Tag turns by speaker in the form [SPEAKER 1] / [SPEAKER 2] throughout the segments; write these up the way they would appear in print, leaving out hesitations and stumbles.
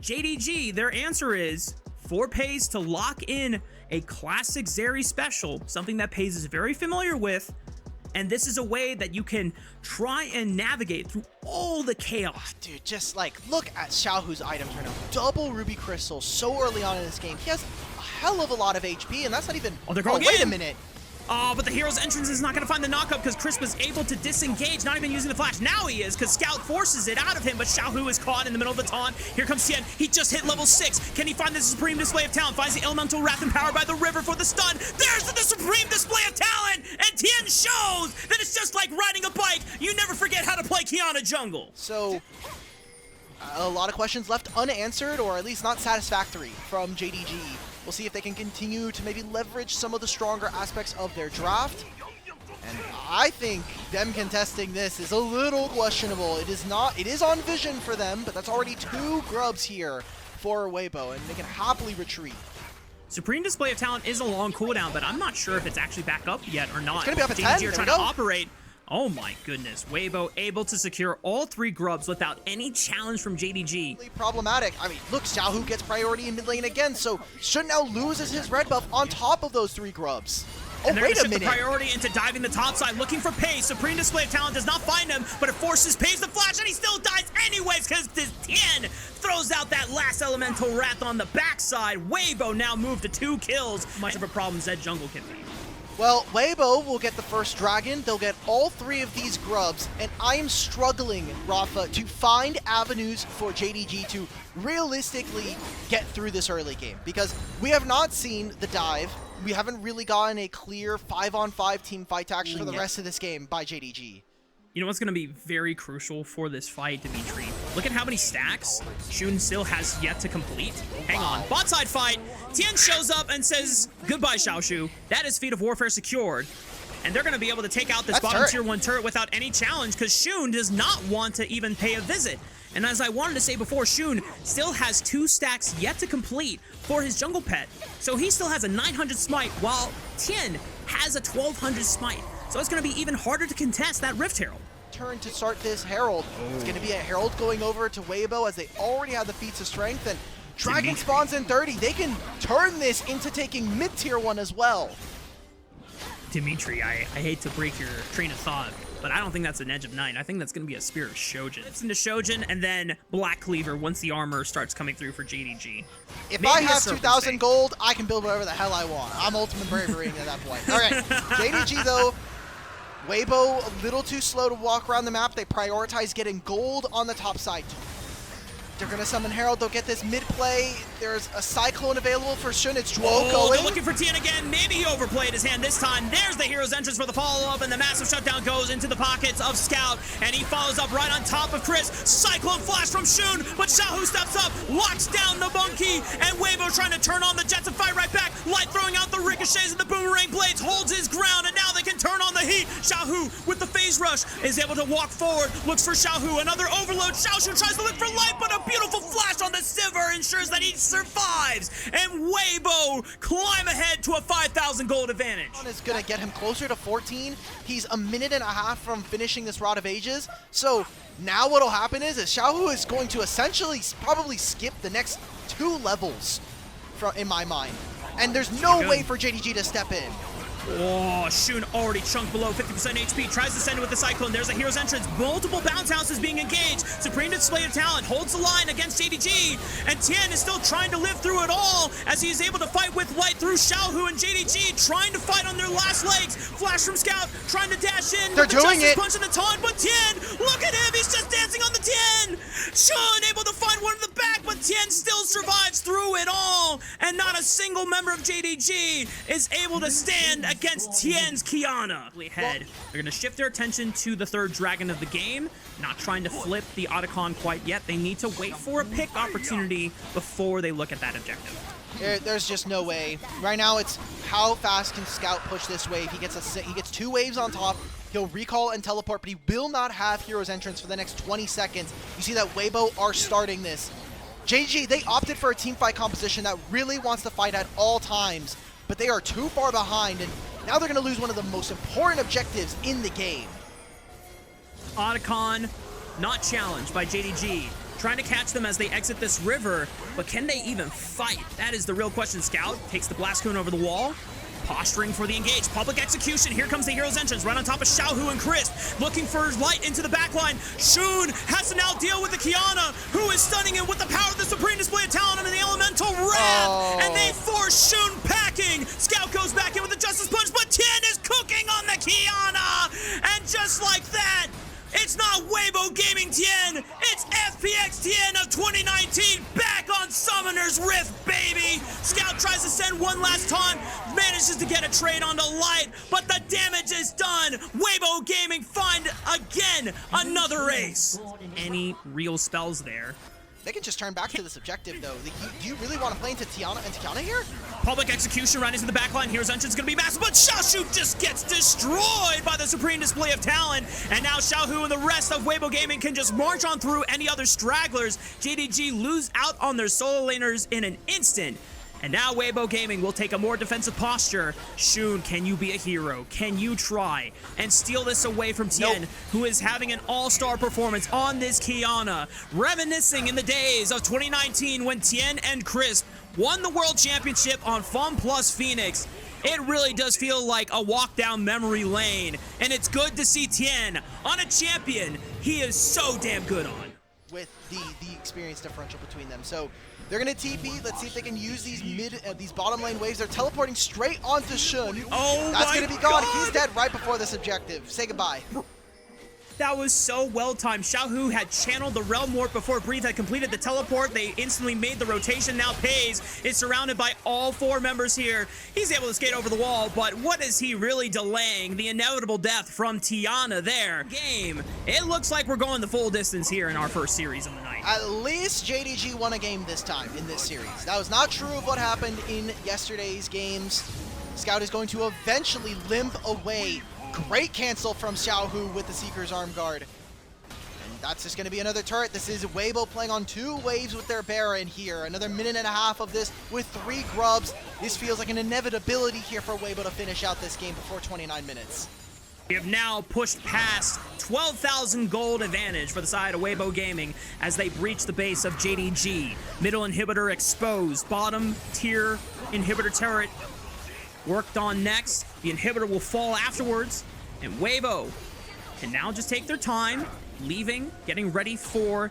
[SPEAKER 1] JDG, their answer is 4 pays to lock in a classic Zeri special, something that Pays is very familiar with. And this is a way that you can try and navigate through all the chaos.
[SPEAKER 2] Dude, just like, look at Xiaohu's items right now. Double Ruby Crystal so early on in this game. He has a hell of a lot of HP, and that's not even...
[SPEAKER 1] Oh, they're going
[SPEAKER 2] wait
[SPEAKER 1] in.
[SPEAKER 2] a minute.
[SPEAKER 1] Oh, but the hero's entrance is not going to find the knockup because Chris was able to disengage, not even using the flash. Now he is, because Scout forces it out of him, but Xiaohu is caught in the middle of the taunt. Here comes Tian. He just hit level 6. Can he find the supreme display of talent? Finds the elemental wrath empowered by the river for the stun. There's the supreme display of talent, and Tian shows that it's just like riding a bike. You never forget how to play Kiana jungle.
[SPEAKER 2] So, a lot of questions left unanswered, or at least not satisfactory from JDG. We'll see if they can continue to maybe leverage some of the stronger aspects of their draft. And I think them contesting this is a little questionable. It is not. It is on vision for them, but that's already 2 grubs here for Weibo, and they can happily retreat.
[SPEAKER 1] Supreme Display of Talent is a long cooldown, but I'm not sure if it's actually back up yet or not.
[SPEAKER 2] It's going to be up at 10.
[SPEAKER 1] JDG are trying to operate. Oh my goodness, Weibo able to secure all 3 grubs without any challenge from JDG.
[SPEAKER 2] Really problematic. I mean, look, Xiaohu gets priority in mid lane again, so Shun now loses his red buff on top of those 3 grubs. Oh,
[SPEAKER 1] and they're
[SPEAKER 2] wait
[SPEAKER 1] gonna
[SPEAKER 2] a
[SPEAKER 1] shift
[SPEAKER 2] minute.
[SPEAKER 1] the priority into diving the top side, looking for Pays. Supreme Display of Talent does not find him, but it forces Pays to flash, and he still dies anyways because Tian throws out that last elemental wrath on the backside. Weibo now moved to 2 kills. Much of a problem Zed jungle can be.
[SPEAKER 2] Well, Weibo will get the first dragon. They'll get all 3 of these grubs, and I am struggling, Rafa, to find avenues for JDG to realistically get through this early game, because we have not seen the dive. We haven't really gotten a clear 5-on-5 team fight to actually for the rest of this game by JDG.
[SPEAKER 1] You know what's going to be very crucial for this fight, Dimitri? Look at how many stacks Shun still has yet to complete. Hang on. Bot side fight. Tian shows up and says, goodbye, Xiaoshu. That is Feat of Warfare secured. And they're going to be able to take out this bottom tier 1 turret without any challenge because Shun does not want to even pay a visit. And as I wanted to say before, Shun still has 2 stacks yet to complete for his jungle pet. So he still has a 900 smite while Tian has a 1200 smite. So it's going to be even harder to contest that Rift Herald.
[SPEAKER 2] Turn to start this Herald. It's going to be a Herald going over to Weibo as they already have the feats of strength, and Dragon spawns in 30. They can turn this into taking mid-tier 1 as well.
[SPEAKER 1] Dimitri, I hate to break your train of thought, but I don't think that's an Edge of Night. I think that's going to be a Spear of Shojin. It's into Shojin and then Black Cleaver once the armor starts coming through for JDG.
[SPEAKER 2] If maybe I have 2,000 gold, I can build whatever the hell I want. I'm Ultimate Bravery at that point. All right, JDG though, Weibo a little too slow to walk around the map. They prioritize getting gold on the top side. They're going to summon Herald. They'll get this mid play. There's a Cyclone available for Shun. It's Dwo going.
[SPEAKER 1] They're looking for Tian again. Maybe he overplayed his hand this time. There's the hero's entrance for the follow-up, and the massive shutdown goes into the pockets of Scout, and he follows up right on top of Chris. Cyclone flash from Shun, but Xiaohu steps up, locks down the monkey, and Weibo trying to turn on the Jets and fight right back. Light throwing out the ricochets and the boomerang blades, holds his ground, and now they can turn on the heat. Xiaohu with the phase rush is able to walk forward, looks for Xiaohu. Another overload. Xiaohu tries to look for light, but a beautiful flash on the Sivir ensures that he survives, and Weibo climb ahead to a 5,000 gold advantage.
[SPEAKER 2] Is going to get him closer to 14. He's a minute and a half from finishing this Rod of Ages. So now what'll happen is Xiaohu is going to essentially probably skip the next 2 levels in my mind. And there's no way for JDG to step in.
[SPEAKER 1] Oh, Shun already chunked below 50% HP. Tries to send it with the Cyclone. There's a hero's entrance. Multiple bounce houses being engaged. Supreme Display of Talent holds the line against JDG. And Tian is still trying to live through it all as he's able to fight with light through Xiaohu and JDG trying to fight on their last legs. Flash from Scout, trying to dash in.
[SPEAKER 2] They're doing it.
[SPEAKER 1] Punch in the taunt, but Tian, look at him. He's just dancing on the Tian. Shun able to find one in the back, but Tian still survives through it all. And not a single member of JDG is able to stand against Tian's Kiana. They're going to shift their attention to the 3rd dragon of the game, not trying to flip the Otacon quite yet. They need to wait for a pick opportunity before they look at that objective.
[SPEAKER 2] There's just no way. Right now, it's how fast can Scout push this wave. He gets 2 waves on top. He'll recall and teleport, but he will not have Hero's Entrance for the next 20 seconds. You see that Weibo are starting this. JDG, they opted for a teamfight composition that really wants to fight at all times, but they are too far behind, and now they're going to lose one of the most important objectives in the game.
[SPEAKER 1] Otacon not challenged by JDG. trying to catch them as they exit this river, but can they even fight? That is the real question. Scout takes the Blast Cone over the wall, posturing for the engage. Public execution. Here comes the hero's entrance right on top of Xiaohu and Chris, looking for light into the backline. Shun has to now deal with the Kiana, who is stunning him with the power of the Supreme Display of Talent and the Elemental Wrath, and they force Shun packing. Scout goes back in with the Justice Punch, but Tien is cooking on the Kiana, and just like that, it's not Weibo Gaming Tien, it's FPX Tien of 2019 back on Summoner's Rift, baby! Scout tries to send one last taunt, manages to get a trade onto Light, but the damage is done! Weibo Gaming find again another ace! Any real spells there?
[SPEAKER 2] They can just turn back to this objective, though. Do you really want to play into Tiana and Tiana here?
[SPEAKER 1] Public execution right into the backline. Here's entrance going to be massive, but Xiaohu just gets destroyed by the Supreme Display of Talent. And now Xiaohu and the rest of Weibo Gaming can just march on through any other stragglers. JDG lose out on their solo laners in an instant. And now Weibo Gaming will take a more defensive posture. Shun, can you be a hero? Can you try and steal this away from Tien, who is having an all-star performance on this Kiana, reminiscing in the days of 2019 when Tien and Chris won the World Championship on FUM plus Phoenix. It really does feel like a walk down memory lane, and it's good to see Tien on a champion he is so damn good on.
[SPEAKER 2] With the experience differential between them. So they're going to TP. Let's see if they can use these bottom lane waves. They're teleporting straight onto Shun.
[SPEAKER 1] Oh,
[SPEAKER 2] that's going to be gone.
[SPEAKER 1] God.
[SPEAKER 2] He's dead right before this objective. Say goodbye.
[SPEAKER 1] That was so well timed. Xiaohu had channeled the Realm Warp before Breathe had completed the teleport. They instantly made the rotation. Now Pays is surrounded by all four members here. He's able to skate over the wall, but what is he really delaying? The inevitable death from Tiana there. Game. It looks like we're going the full distance here in our first series of the night.
[SPEAKER 2] At least JDG won a game this time in this series. That was not true of what happened in yesterday's games. Scout is going to eventually limp away. Great cancel from Xiaohu with the Seeker's Arm Guard. And that's just going to be another turret. This is Weibo playing on 2 waves with their Baron here. Another minute and a half of this with 3 grubs. This feels like an inevitability here for Weibo to finish out this game before 29 minutes.
[SPEAKER 1] We have now pushed past 12,000 gold advantage for the side of Weibo Gaming as they breach the base of JDG. Middle inhibitor exposed. Bottom tier inhibitor turret worked on next. The inhibitor will fall afterwards, and Weibo can now just take their time, leaving, getting ready for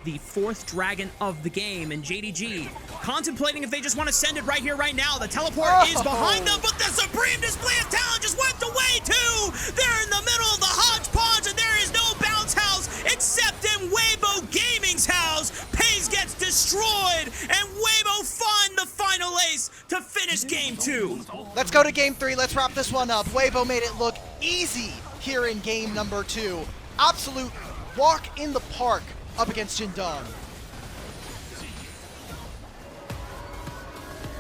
[SPEAKER 1] the 4th dragon of the game, and JDG contemplating if they just want to send it right here, right now. The teleport is behind them, but the Supreme Display of Talent just went away too! They're in the middle of the hodgepodge, and there is no bounce house except in Weibo Gaming's house. Pays gets destroyed, and Weibo find the final ace to finish game 2.
[SPEAKER 2] Let's go to game 3. Let's wrap this one up. Weibo made it look easy here in game number 2. Absolute walk in the park up against Jindong.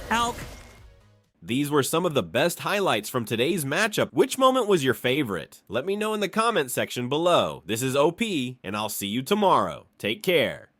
[SPEAKER 1] Alk.
[SPEAKER 3] These were some of the best highlights from today's matchup. Which moment was your favorite? Let me know in the comment section below. This is OP, and I'll see you tomorrow. Take care.